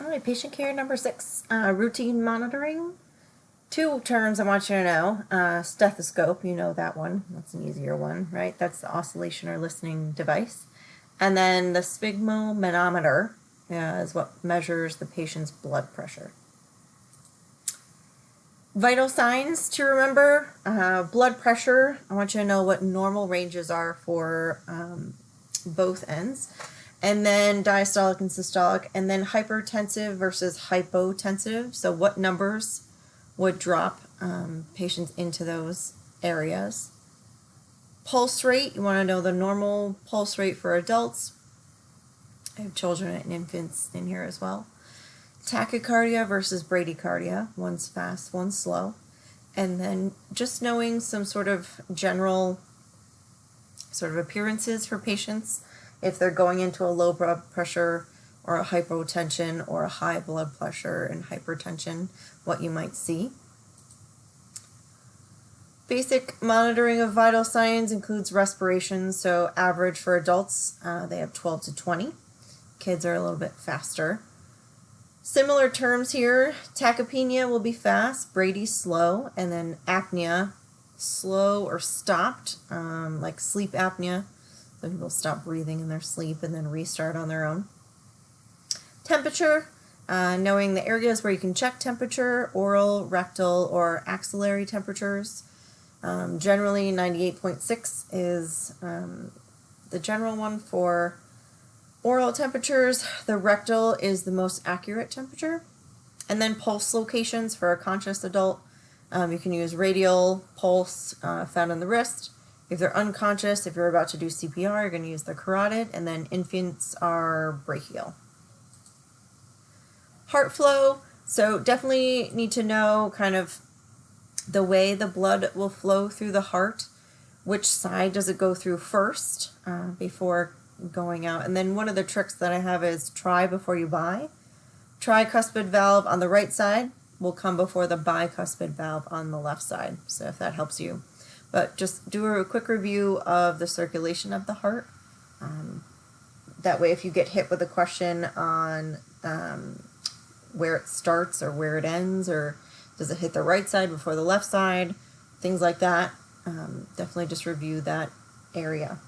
All right, patient care number 6, routine monitoring. Two terms I want you to know. Stethoscope, you know that one. That's an easier one, right? That's the oscillation or listening device. And then the sphygmomanometer is what measures the patient's blood pressure. Vital signs to remember. Blood pressure, I want you to know what normal ranges are for both ends. And then diastolic and systolic. And then hypertensive versus hypotensive. So what numbers would drop patients into those areas. Pulse rate, you want to know the normal pulse rate for adults. I have children and infants in here as well. Tachycardia versus bradycardia, one's fast, one's slow. And then just knowing some sort of general sort of appearances for patients, if they're going into a low blood pressure or a hypotension or a high blood pressure and hypertension, what you might see. Basic monitoring of vital signs includes respiration, so average for adults, they have 12 to 20. Kids are a little bit faster. Similar terms here, tachypnea will be fast, Brady slow, and then apnea, slow or stopped, like sleep apnea. So people stop breathing in their sleep and then restart on their own. Temperature, knowing the areas where you can check temperature, oral, rectal, or axillary temperatures. Generally 98.6 is the general one for oral temperatures. The rectal is the most accurate temperature. And then pulse locations for a conscious adult. You can use radial pulse found on the wrist. If they're unconscious, if you're about to do CPR, you're going to use the carotid. And then infants are brachial. Heart flow. So definitely need to know kind of the way the blood will flow through the heart. Which side does it go through first before going out? And then one of the tricks that I have is try before you buy. Tricuspid valve on the right side will come before the bicuspid valve on the left side. So if that helps you. But just do a quick review of the circulation of the heart. That way if you get hit with a question on where it starts or where it ends, or does it hit the right side before the left side, things like that, definitely just review that area.